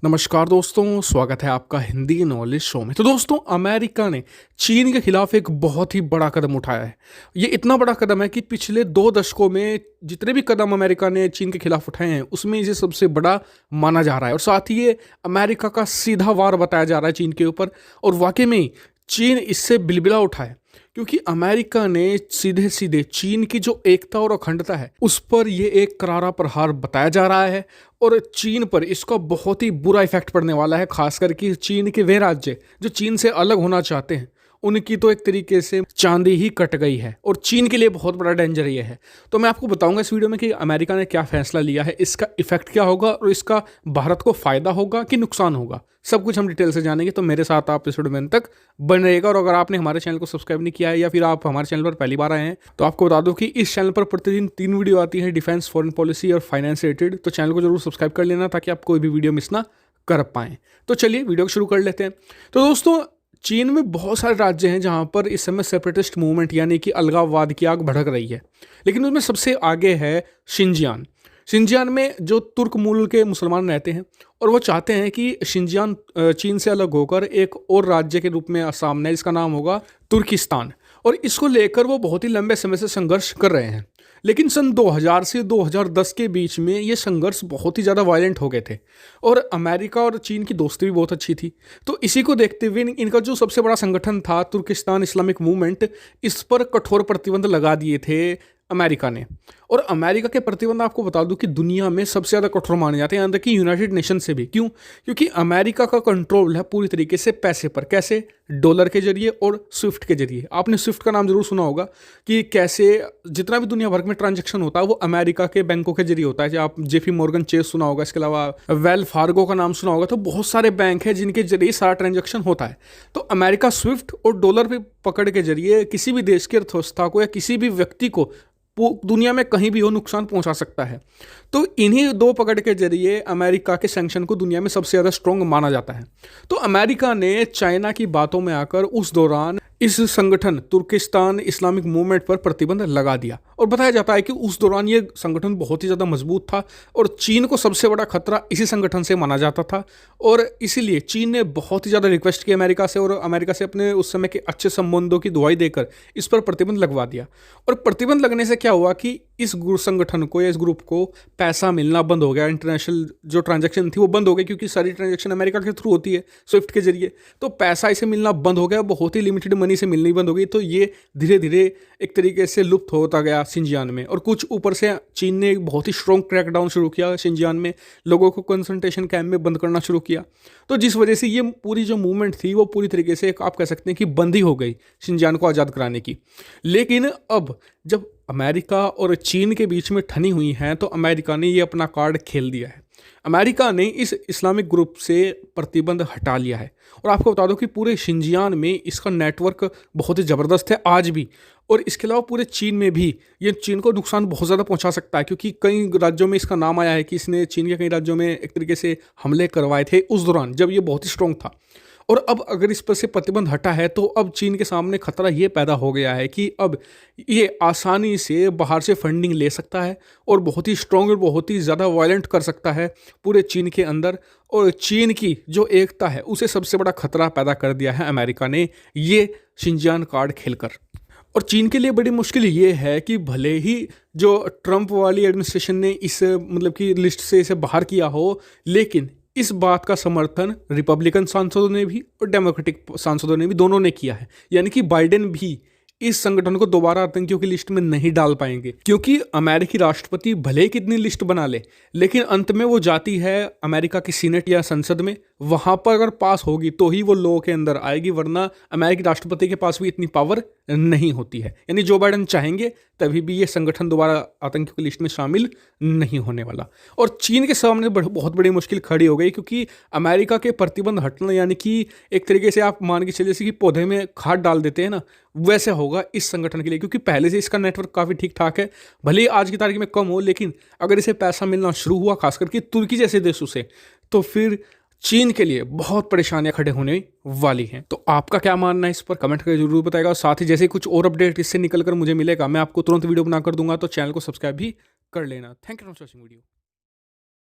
नमस्कार दोस्तों, स्वागत है आपका हिंदी नॉलेज शो में। तो दोस्तों, अमेरिका ने चीन के खिलाफ एक बहुत ही बड़ा कदम उठाया है। ये इतना बड़ा कदम है कि पिछले 2 दशकों में जितने भी कदम अमेरिका ने चीन के खिलाफ उठाए हैं उसमें इसे सबसे बड़ा माना जा रहा है। और साथ ही ये अमेरिका का सीधा वार बताया जा रहा है चीन के ऊपर। और वाकई में ही चीन इससे बिलबिला उठा है, क्योंकि अमेरिका ने सीधे सीधे चीन की जो एकता और अखंडता है उस पर ये एक करारा प्रहार बताया जा रहा है। और चीन पर इसका बहुत ही बुरा इफेक्ट पड़ने वाला है, खासकर कि चीन के वे राज्य जो चीन से अलग होना चाहते हैं उनकी तो एक तरीके से चांदी ही कट गई है। और चीन के लिए बहुत बड़ा डेंजर ये है। तो मैं आपको बताऊंगा इस वीडियो में कि अमेरिका ने क्या फैसला लिया है, इसका इफेक्ट क्या होगा और इसका भारत को फायदा होगा कि नुकसान होगा, सब कुछ हम डिटेल से जानेंगे। तो मेरे साथ आप इस वीडियो में अंत तक बन रहेगा। और अगर आपने हमारे चैनल को सब्सक्राइब नहीं किया है या फिर आप हमारे चैनल पर पहली बार आए हैं तो आपको बता दूं कि इस चैनल पर प्रतिदिन 3 वीडियो आती है डिफेंस, फॉरेन पॉलिसी और फाइनेंस रिलेटेड। तो चैनल को जरूर सब्सक्राइब कर लेना ताकि आप कोई भी वीडियो मिस ना कर पाएँ। तो चलिए वीडियो को शुरू कर लेते हैं। तो दोस्तों, चीन में बहुत सारे राज्य हैं जहां पर इस समय सेपरेटिस्ट मूवमेंट यानी कि अलगाववाद की आग भड़क रही है, लेकिन उसमें सबसे आगे है शिनजियान। शिनजियान में जो तुर्क मूल के मुसलमान रहते हैं और वो चाहते हैं कि शिनजियान चीन से अलग होकर एक और राज्य के रूप में सामने, जिसका नाम होगा तुर्किस्तान। और इसको लेकर वो बहुत ही लंबे समय से संघर्ष कर रहे हैं। लेकिन सन 2000 से 2010 के बीच में ये संघर्ष बहुत ही ज़्यादा वायलेंट हो गए थे और अमेरिका और चीन की दोस्ती भी बहुत अच्छी थी। तो इसी को देखते हुए इनका जो सबसे बड़ा संगठन था तुर्किस्तान इस्लामिक मूवमेंट, इस पर कठोर प्रतिबंध लगा दिए थे अमेरिका ने। और अमेरिका के प्रतिबंध आपको बता दूं कि दुनिया में सबसे ज़्यादा कठोर माने जाते हैं, यहाँ तक कि यूनाइटेड नेशन से भी। क्यों? क्योंकि अमेरिका का कंट्रोल है पूरी तरीके से पैसे पर। कैसे? डॉलर के जरिए और स्विफ्ट के जरिए। आपने स्विफ्ट का नाम जरूर सुना होगा कि कैसे जितना भी दुनिया भर में ट्रांजेक्शन होता है वो अमेरिका के बैंकों के जरिए होता है। जैसे आप जेपी मॉर्गन चेस सुना होगा, इसके अलावा वेल फार्गो का नाम सुना होगा। तो बहुत सारे बैंक हैं जिनके जरिए सारा ट्रांजेक्शन होता है। तो अमेरिका स्विफ्ट और डॉलर पे पकड़ के जरिए किसी भी देश की अर्थव्यवस्था को या किसी भी व्यक्ति को दुनिया में कहीं भी हो नुकसान पहुंचा सकता है। तो इन्हीं 2 पकड़ के जरिए अमेरिका के सैंक्शन को दुनिया में सबसे ज़्यादा स्ट्रॉन्ग माना जाता है। तो अमेरिका ने चाइना की बातों में आकर उस दौरान इस संगठन तुर्किस्तान इस्लामिक मूवमेंट पर प्रतिबंध लगा दिया। और बताया जाता है कि उस दौरान ये संगठन बहुत ही ज़्यादा मजबूत था और चीन को सबसे बड़ा खतरा इसी संगठन से माना जाता था। और इसीलिए चीन ने बहुत ही ज़्यादा रिक्वेस्ट की अमेरिका से और अमेरिका से अपने उस समय के अच्छे संबंधों की दुहाई देकर इस पर प्रतिबंध लगवा दिया। और प्रतिबंध लगने से क्या हुआ कि इस संगठन को या इस ग्रुप को पैसा मिलना बंद हो गया। इंटरनेशनल जो ट्रांजैक्शन थी वो बंद हो गई, क्योंकि सारी ट्रांजैक्शन अमेरिका के थ्रू होती है स्विफ्ट के जरिए। तो पैसा इसे मिलना बंद हो गया, बहुत ही लिमिटेड मनी से मिलनी बंद हो गई। तो ये धीरे धीरे एक तरीके से लुप्त होता गया शिनजियान में। और कुछ ऊपर से चीन ने एक बहुत ही स्ट्रॉन्ग क्रैकडाउन शुरू किया शिनजियान में, लोगों को कंसंट्रेशन कैंप में बंद करना शुरू किया। तो जिस वजह से ये पूरी जो मूवमेंट थी वो पूरी तरीके से आप कह सकते हैं कि बंद ही हो गई शिनजियान को आज़ाद कराने की। लेकिन अब जब अमेरिका और चीन के बीच में ठनी हुई हैं तो अमेरिका ने ये अपना कार्ड खेल दिया है। अमेरिका ने इस इस्लामिक ग्रुप से प्रतिबंध हटा लिया है। और आपको बता दो कि पूरे शिनजियान में इसका नेटवर्क बहुत ही ज़बरदस्त है आज भी। और इसके अलावा पूरे चीन में भी ये चीन को नुकसान बहुत ज़्यादा पहुंचा सकता है, क्योंकि कई राज्यों में इसका नाम आया है कि इसने चीन के कई राज्यों में एक तरीके से हमले करवाए थे उस दौरान जब ये बहुत ही स्ट्रॉन्ग था। और अब अगर इस पर से प्रतिबंध हटा है तो अब चीन के सामने खतरा ये पैदा हो गया है कि अब ये आसानी से बाहर से फंडिंग ले सकता है और बहुत ही स्ट्रॉन्ग और बहुत ही ज़्यादा वायलेंट कर सकता है पूरे चीन के अंदर। और चीन की जो एकता है उसे सबसे बड़ा खतरा पैदा कर दिया है अमेरिका ने ये शिनजियान कार्ड खेलकर। और चीन के लिए बड़ी मुश्किल ये है कि भले ही जो ट्रंप वाली एडमिनिस्ट्रेशन ने इस मतलब की लिस्ट से इसे बाहर किया हो, लेकिन इस बात का समर्थन रिपब्लिकन सांसदों ने भी और डेमोक्रेटिक सांसदों ने भी, दोनों ने किया है। यानी कि बाइडेन भी इस संगठन को दोबारा आतंकियों की लिस्ट में नहीं डाल पाएंगे, क्योंकि अमेरिकी राष्ट्रपति भले ही कितनी लिस्ट बना ले लेकिन अंत में वो जाती है अमेरिका की सीनेट या संसद में। वहां पर अगर पास होगी तो ही वो लोगों के अंदर आएगी, वरना अमेरिकी राष्ट्रपति के पास भी इतनी पावर नहीं होती है। यानी जो बाइडेन चाहेंगे तभी भी ये संगठन दोबारा आतंकियों की लिस्ट में शामिल नहीं होने वाला। और चीन के सामने बहुत बड़ी मुश्किल खड़ी हो गई, क्योंकि अमेरिका के प्रतिबंध हटना यानी कि एक तरीके से आप मान के चलिए जैसे कि पौधे में खाद डाल देते हैं ना, वैसे होगा इस संगठन के लिए। क्योंकि पहले से इसका नेटवर्क काफ़ी ठीक ठाक है, भले ही आज की तारीख में कम हो, लेकिन अगर इसे पैसा मिलना शुरू हुआ खास करके तुर्की जैसे देशों से, तो फिर चीन के लिए बहुत परेशानियां खड़े होने वाली हैं। तो आपका क्या मानना है इस पर कमेंट करके जरूर बताएगा। और साथ ही जैसे ही कुछ और अपडेट इससे निकल कर मुझे मिलेगा मैं आपको तुरंत वीडियो बना कर दूंगा। तो चैनल को सब्सक्राइब भी कर लेना। Thank you for watching video.